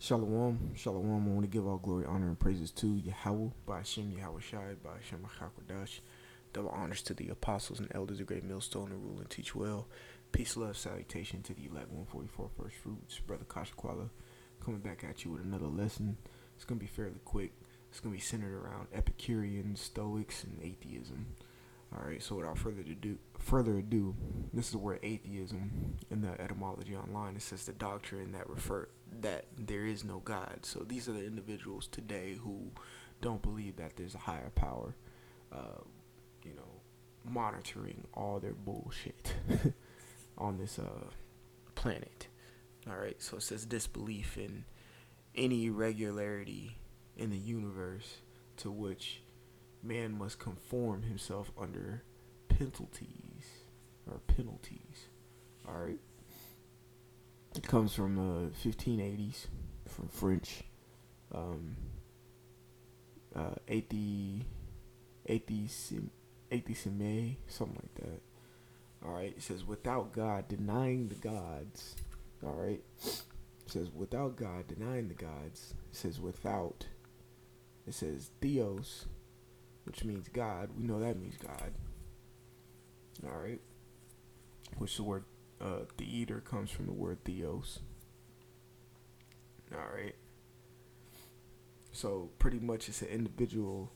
Shalom, shalom. I want to give all glory, honor, and praises to Yahweh, by Hashem, Yahweh Shai, by Hashem, HaKadosh. Double honors to the apostles and elders of Great Millstone who rule and teach well. Peace, love, salutation to the elect 144 first fruits. Brother Kashakwala coming back at you with another lesson. It's going to be fairly quick. It's going to be centered around Epicureans, Stoics, and atheism. Alright, so without further ado, this is the word atheism in the etymology online. It says the doctrine that there is no God. So these are the individuals today who don't believe that there's a higher power, monitoring all their bullshit on this planet. Alright, so it says disbelief in any irregularity in the universe to which man must conform himself under penalties. All right, it comes from the 1580s, from French. Atheisme, something like that. All right, it says without God, denying the gods. All right, it says without God, denying the gods. It says without. It says theos, which means God. We know that means God. Alright. Which the word theater comes from the word theos. Alright. So pretty much it's an individual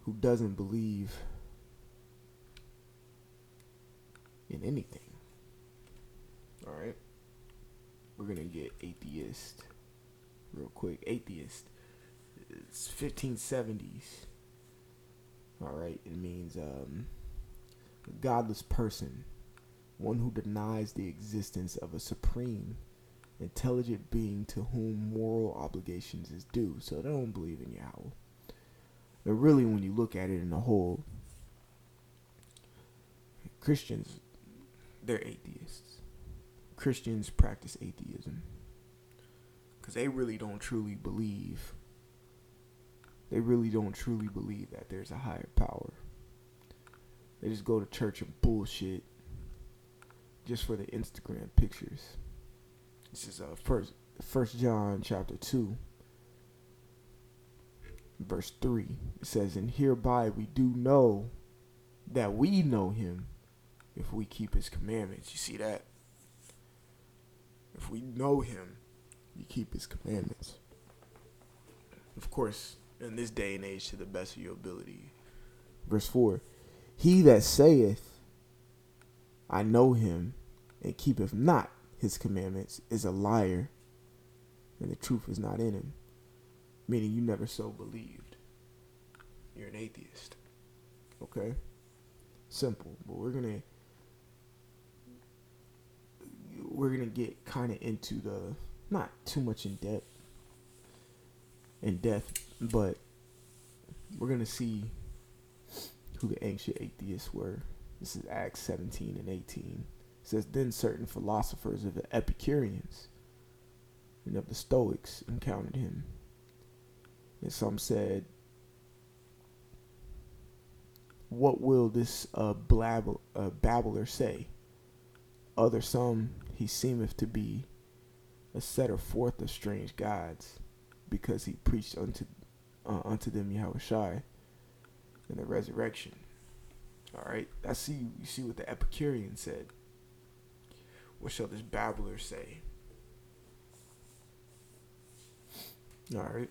who doesn't believe in anything. Alright. We're gonna get atheist real quick. Atheist. It's 1570s. Alright, it means a godless person, one who denies the existence of a supreme, intelligent being to whom moral obligations is due. So they don't believe in Yahweh. But really, when you look at it in the whole, Christians, they're atheists. Christians practice atheism because they really don't truly believe. They really don't truly believe that there's a higher power. They just go to church and bullshit just for the Instagram pictures. This is First John chapter 2, verse 3. It says, "And hereby we do know that we know him if we keep his commandments." You see that? If we know him, you keep his commandments. Of course, in this day and age, to the best of your ability. Verse 4, "He that saith, I know him, and keepeth not his commandments, is a liar, and the truth is not in him." Meaning you never so believed. You're an atheist. Okay? Simple. But we're gonna get kind of into the, not too much in depth, but we're going to see who the ancient atheists were. This is Acts 17 and 18. It says, "Then certain philosophers of the Epicureans and of the Stoics encountered him. And some said, What will this babbler say? Other some, he seemeth to be a setter forth of strange gods, because he preached unto them Yahweh Shai and the resurrection." Alright, you see what the Epicureans said. What shall this babbler say? Alright.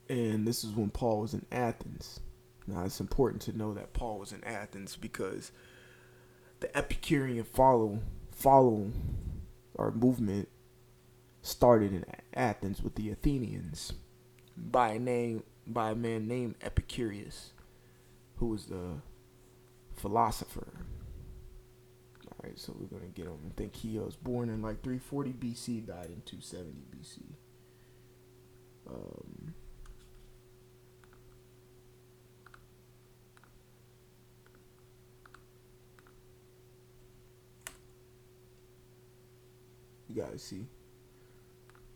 And this is when Paul was in Athens. Now it's important to know that Paul was in Athens because the Epicurean follow or movement started in Athens with the Athenians by a man named Epicurus, who was the philosopher. Alright, so we're going to get him. I think he was born in like 340 BC, died in 270 BC. You guys see?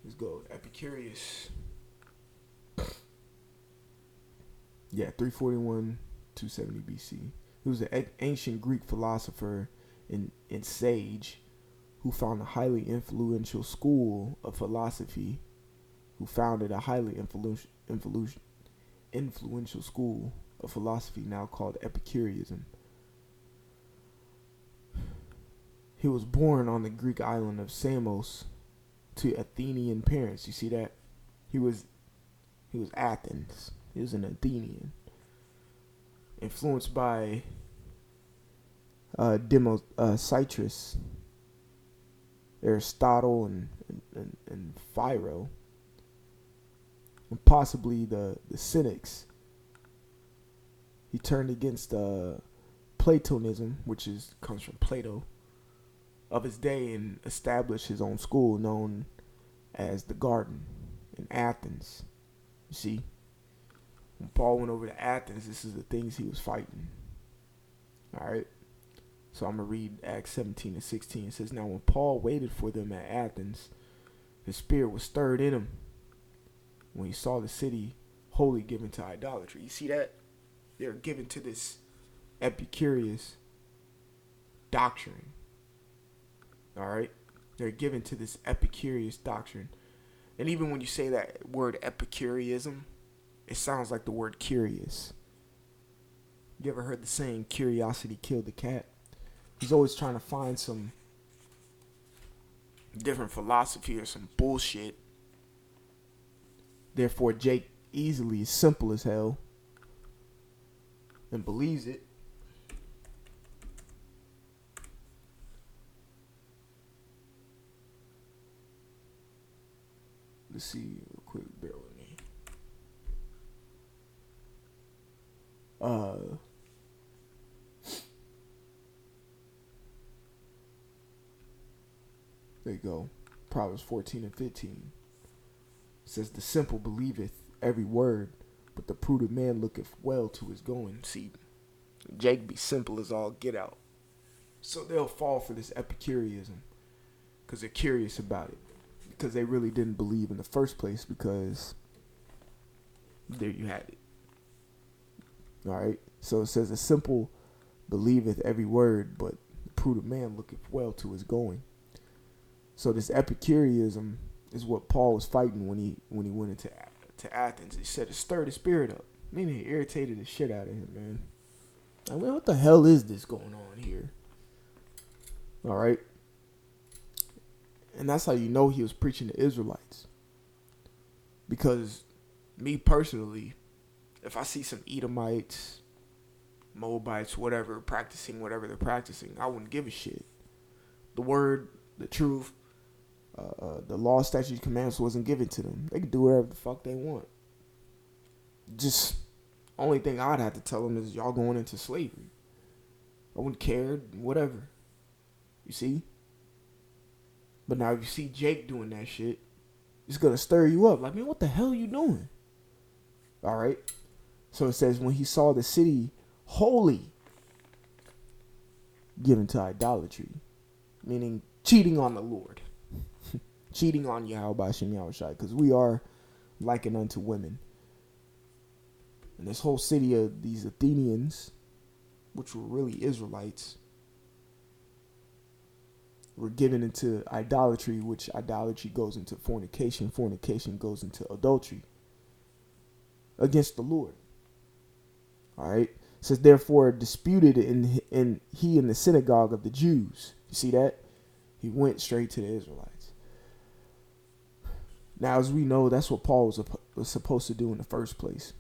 Let's go. Epicurus. Yeah, 341, 270 BC. He was an ancient Greek philosopher and sage who found a highly influential school of philosophy, who founded a highly influential school of philosophy now called Epicureanism. He was born on the Greek island of Samos to Athenian parents. You see that? He was Athens. He was an Athenian. Influenced by Democritus, Aristotle, and Philo, and possibly the Cynics. He turned against Platonism, which comes from Plato, of his day, and established his own school known as the Garden in Athens. You see, when Paul went over to Athens, this is the things he was fighting. All right. So I'm going to read Acts 17 and 16. It says, now when Paul waited for them at Athens, his spirit was stirred in him when he saw the city wholly given to idolatry. You see that? They're given to this Epicureans doctrine. All right? They're given to this Epicureans doctrine. And even when you say that word Epicureanism, it sounds like the word curious. You ever heard the saying, curiosity killed the cat? He's always trying to find some different philosophy or some bullshit. Therefore, Jake easily is simple as hell and believes it. Let's see real quick. Bear with me. There you go. Proverbs 14 and 15. It says, the simple believeth every word, but the prudent man looketh well to his going. See, Jake be simple as all get out. So they'll fall for this Epicureanism because they're curious about it. Because they really didn't believe in the first place, because there you had it. Alright? So it says, the simple believeth every word, but the prudent man looketh well to his going. So this Epicureanism is what Paul was fighting when he went into Athens. He said it stirred his spirit up. Meaning it irritated the shit out of him, man. I mean, what the hell is this going on here? Alright? And that's how you know he was preaching to Israelites. Because me personally, if I see some Edomites, Moabites, whatever, practicing whatever they're practicing, I wouldn't give a shit. The word, the truth, the law, statutes, commandments wasn't given to them. They could do whatever the fuck they want. Just, only thing I'd have to tell them is y'all going into slavery. I wouldn't care, whatever. You see? But now if you see Jake doing that shit, it's going to stir you up. Like, man, what the hell are you doing? All right. So it says, when he saw the city wholly given to idolatry, meaning cheating on the Lord, cheating on Yahweh Shem Yahushai, because we are likened unto women. And this whole city of these Athenians, which were really Israelites, were given into idolatry, which idolatry goes into fornication. Fornication goes into adultery against the Lord. All right. It says, therefore, disputed in the synagogue of the Jews. You see that? He went straight to the Israelites. Now, as we know, that's what Paul was supposed to do in the first place.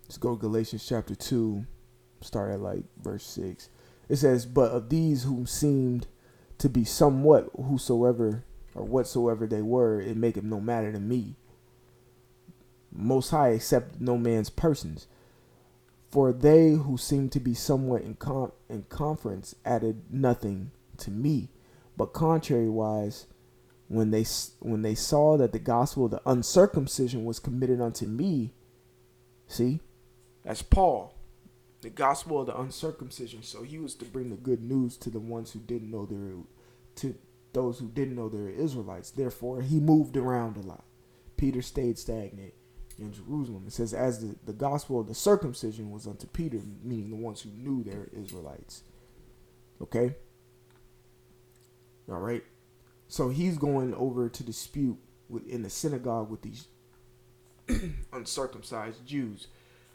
Let's go to Galatians chapter 2, start at like verse 6. It says, but of these whom seemed to be somewhat whosoever or whatsoever they were, it maketh no matter to me. Most High accept no man's persons. For they who seemed to be somewhat in conference added nothing to me. But contrariwise, when they saw that the gospel of the uncircumcision was committed unto me, see, that's Paul. The gospel of the uncircumcision. So he was to bring the good news to the ones who didn't know to those who didn't know they were Israelites. Therefore, he moved around a lot. Peter stayed stagnant in Jerusalem. It says, as the gospel of the circumcision was unto Peter, meaning the ones who knew they were Israelites. Okay? All right? So he's going over to dispute in the synagogue with these uncircumcised Jews.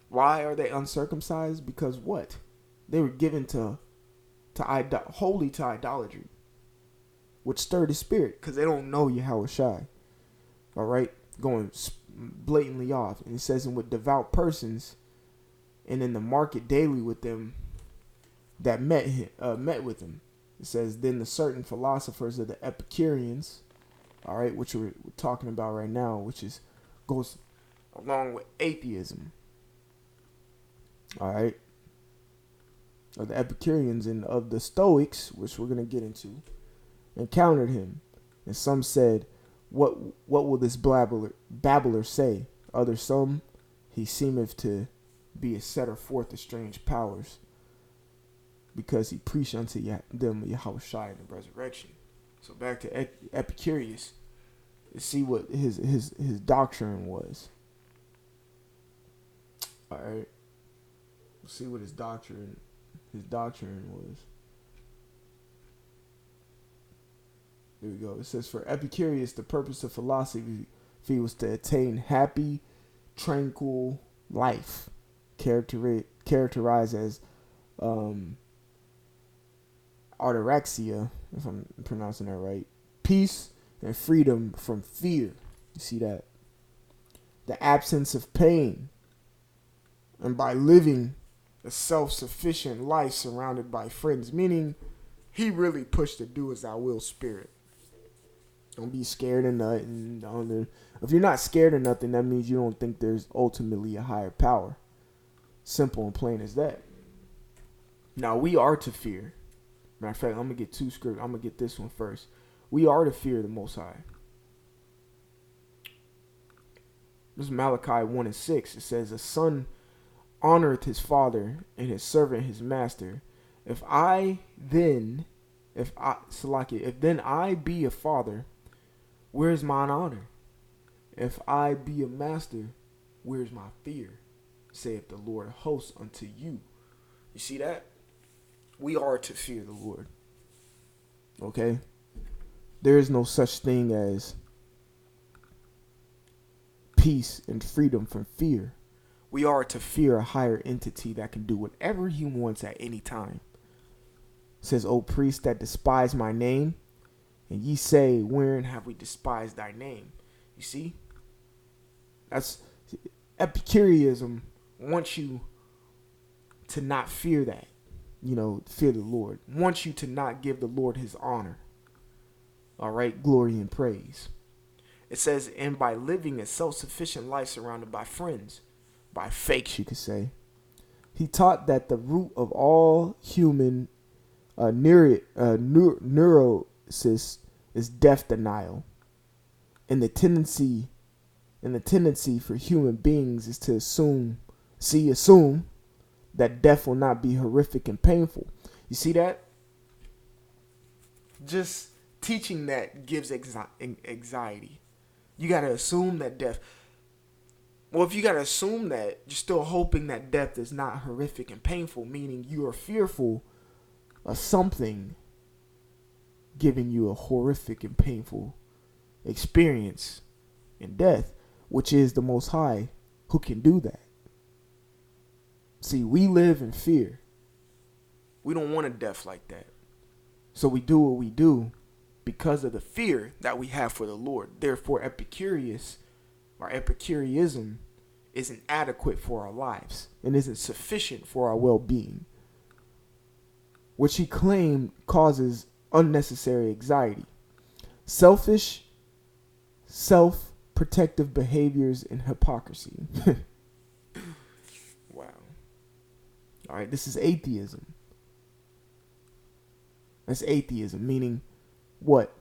Why are they uncircumcised? Because what? They were given wholly to idolatry, which stirred the spirit, because they don't know Yahweh Shai. All right? Going blatantly off. And it says, and with devout persons, and in the market daily with them that met with him. It says, then the certain philosophers of the Epicureans, all right, which we're talking about right now, which goes along with atheism, all right, of the Epicureans and of the Stoics, which we're going to get into, encountered him. And some said, what will this babbler say? Others, some, he seemeth to be a setter forth of strange powers, because he preached unto them Yahweh Shai in the resurrection. So back to Epicurus, to see what his doctrine was. All right, let's see what his doctrine was. Here we go. It says, for Epicurus, the purpose of philosophy was to attain happy, tranquil life, characterized as autoraxia, if I'm pronouncing that right, peace and freedom from fear. You see that? The absence of pain, and by living a self-sufficient life surrounded by friends, meaning he really pushed the do as thou will spirit. Don't be scared of nothing. If you're not scared of nothing, that means you don't think there's ultimately a higher power. Simple and plain as that. Now, we are to fear. Matter of fact, I'm going to get two scripts. I'm going to get this one first. We are to fear the Most High. This is Malachi 1:6. It says, a son honoreth his father, and his servant his master. If then I be a father, where is mine honor? If I be a master, where is my fear? Saith the Lord of hosts unto you. You see that? We are to fear the Lord. Okay? There is no such thing as peace and freedom from fear. We are to fear a higher entity that can do whatever he wants at any time. It says, O priests that despise my name, and ye say, wherein have we despised thy name? You see? That's Epicureanism wants you to not fear that. Fear the Lord. Wants you to not give the Lord his honor. All right, glory and praise. It says, and by living a self-sufficient life surrounded by friends, by fakes, you could say, he taught that the root of all human neurosis is death denial, and the tendency for human beings is to assume that death will not be horrific and painful. You see that? Just teaching that gives anxiety. You got to assume that death. Well, if you got to assume that, you're still hoping that death is not horrific and painful, meaning you are fearful of something giving you a horrific and painful experience in death, which is the Most High who can do that. See, we live in fear. We don't want a death like that. So we do what we do because of the fear that we have for the Lord. Therefore, Epicureanism isn't adequate for our lives and isn't sufficient for our well-being, which he claimed causes unnecessary anxiety, selfish, self-protective behaviors, and hypocrisy. Wow. All right, this is atheism. That's atheism, meaning what?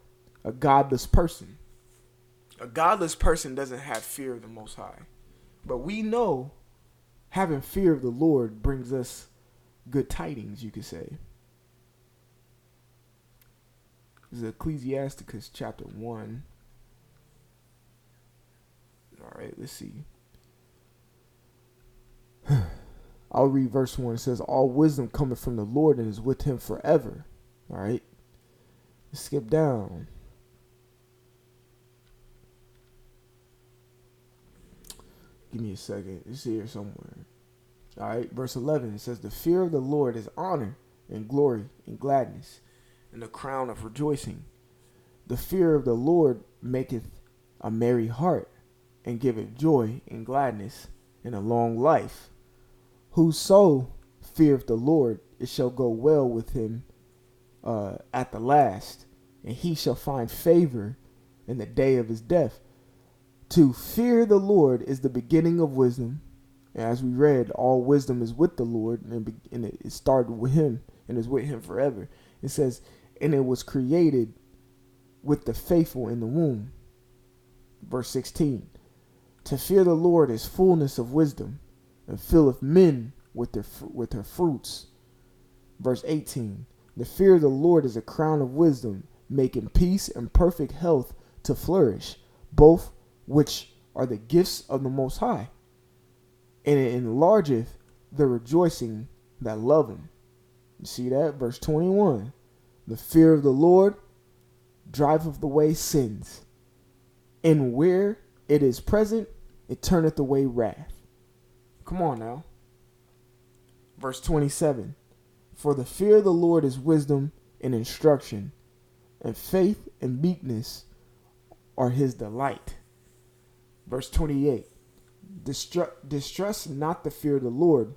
A godless person. A godless person doesn't have fear of the Most High. But we know having fear of the Lord brings us good tidings, you could say. This is Ecclesiasticus chapter 1. All right, let's see. I'll read verse 1. It says, all wisdom cometh from the Lord and is with him forever. All right. Let's skip down. Give me a second. It's here somewhere. All right. Verse 11. It says, the fear of the Lord is honor and glory and gladness and the crown of rejoicing. The fear of the Lord maketh a merry heart and giveth joy and gladness and a long life. Whoso feareth the Lord, it shall go well with him at the last, and he shall find favor in the day of his death. To fear the Lord is the beginning of wisdom. And as we read, all wisdom is with the Lord, and it started with him and is with him forever. It says, and it was created with the faithful in the womb. Verse 16. To fear the Lord is fullness of wisdom, and filleth men with her fruits. Verse 18. The fear of the Lord is a crown of wisdom, making peace and perfect health to flourish, both which are the gifts of the Most High. And it enlargeth the rejoicing that love him. You see that? Verse 21. The fear of the Lord driveth away sins, and where it is present, it turneth away wrath. Come on now. Verse 27. For the fear of the Lord is wisdom and instruction, and faith and meekness are his delight. Verse 28. Distrust not the fear of the Lord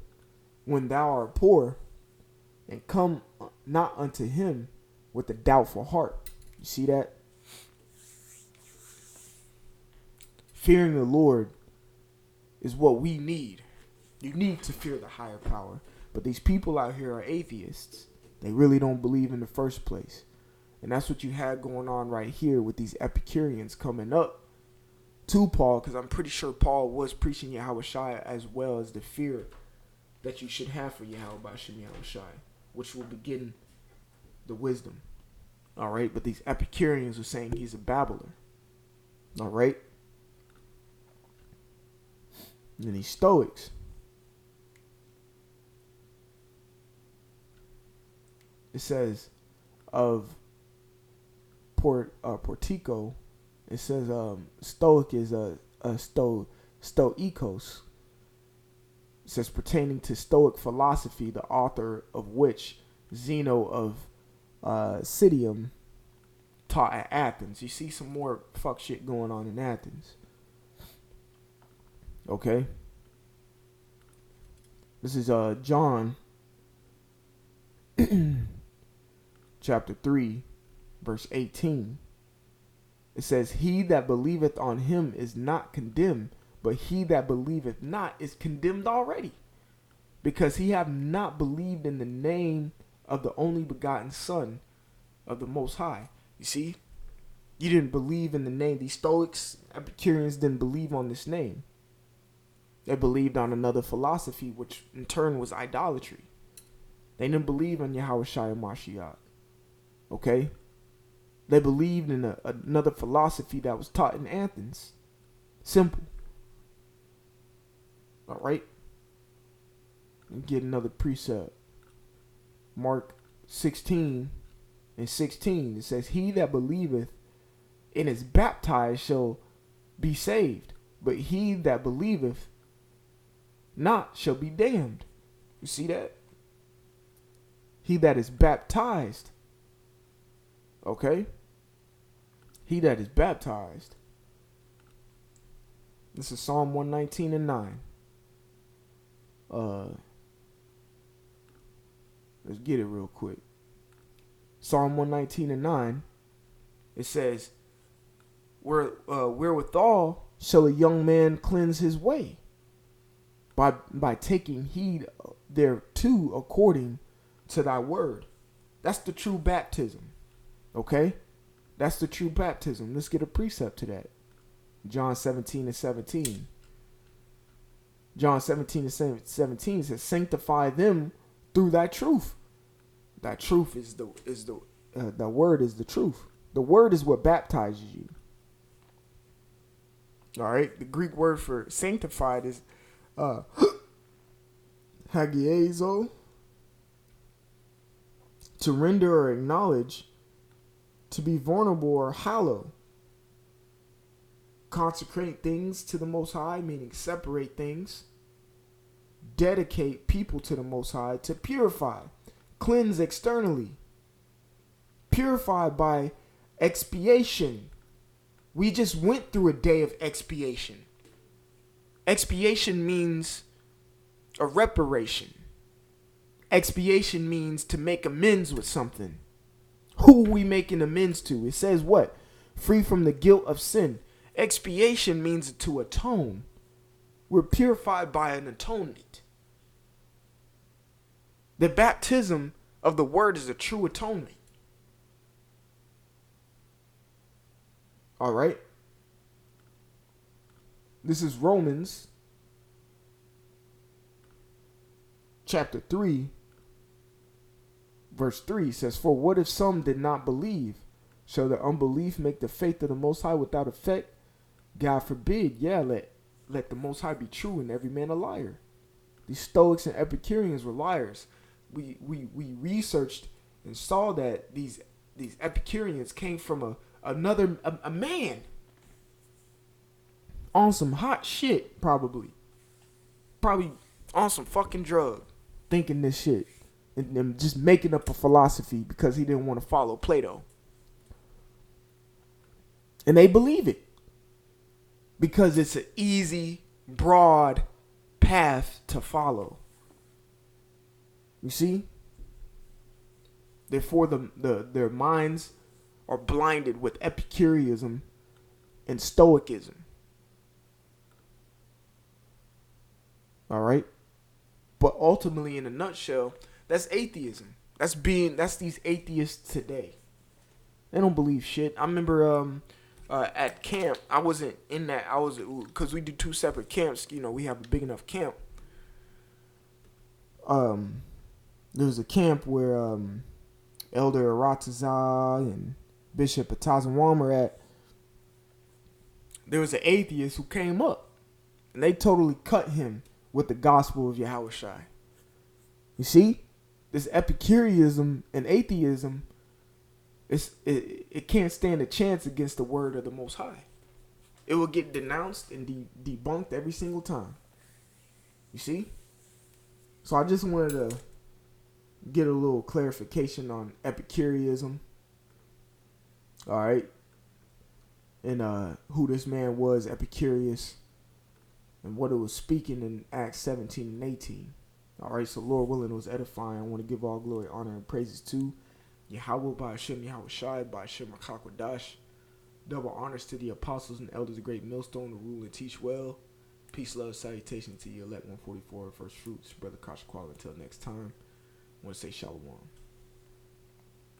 when thou art poor, and come not unto him with a doubtful heart. You see that? Fearing the Lord is what we need. You need to fear the higher power. But these people out here are atheists. They really don't believe in the first place. And that's what you had going on right here with these Epicureans coming up to Paul, because I'm pretty sure Paul was preaching Yahushua as well as the fear that you should have for Yahushua, which will begin the wisdom. All right, but these Epicureans were saying he's a babbler. All right. And these Stoics, it says of Portico, it says Stoic is Stoikos. It says pertaining to Stoic philosophy, the author of which Zeno of Citium taught at Athens. You see some more fuck shit going on in Athens. Okay. This is John chapter 3 verse 18. It says, he that believeth on him is not condemned, but he that believeth not is condemned already, because he have not believed in the name of the only begotten Son of the Most High. You see, you didn't believe in the name. These Stoics, Epicureans didn't believe on this name. They believed on another philosophy, which in turn was idolatry. They didn't believe in Yahushua Mashiach. Okay? They believed in another philosophy that was taught in Athens. Simple. All right? And get another precept. Mark 16 and 16. It says, he that believeth and is baptized shall be saved, but he that believeth not shall be damned. You see that? He that is baptized. Okay? He that is baptized. This is Psalm 119 and 9. Let's get it real quick. Psalm 119 and 9. It says, wherewithal shall a young man cleanse his way? By taking heed thereto according to thy word. That's the true baptism. Okay? That's the true baptism. Let's get a precept to that. John 17 and 17. John 17 and 17 says, sanctify them through thy truth. Thy truth is the word is the truth. The word is what baptizes you. All right. The Greek word for sanctified is hagiezo. to render or acknowledge, to be vulnerable or hallow. Consecrate things to the Most High, meaning separate things. Dedicate people to the Most High, to purify, cleanse externally. Purify by expiation. We just went through a day of expiation. Expiation means a reparation. Expiation means to make amends with something. Who are we making amends to? It says what? Free from the guilt of sin. Expiation means to atone. We're purified by an atonement. The baptism of the word is a true atonement. All right. This is Romans chapter 3, verse 3 says, "For what if some did not believe? Shall their unbelief make the faith of the Most High without effect? God forbid. Yeah, let the Most High be true and every man a liar." These Stoics and Epicureans were liars. We researched and saw that these Epicureans came from a man on some hot shit, probably on some fucking drug, thinking this shit and just making up a philosophy because he didn't want to follow Plato. And they believe it because it's an easy, broad path to follow. You see? Therefore, their minds are blinded with Epicureanism and Stoicism. All right? But ultimately, in a nutshell, that's atheism. That's these atheists today. They don't believe shit. I remember at camp, I wasn't in that. Because we do two separate camps. You know, we have a big enough camp. There was a camp where Elder Aratazah and Bishop Atazawam were at. There was an atheist who came up, and they totally cut him with the gospel of Yahushua. You see, this Epicureanism and atheism, it can't stand a chance against the word of the Most High. It will get denounced and debunked every single time. You see? So I just wanted to get a little clarification on Epicureanism. All right. And who this man was, Epicurus, and what it was speaking in Acts 17 and 18. All right, so Lord willing, it was edifying. I want to give all glory, honor, and praises to Yahweh, by Hashem, Yahweh Shai, by Hashem, Rakakwadash. Double honors to the apostles and elders of Great Millstone to rule and teach well. Peace, love, salutation to you, elect 144 first fruits. Brother Kasha Qual, until next time. I want to say shalom.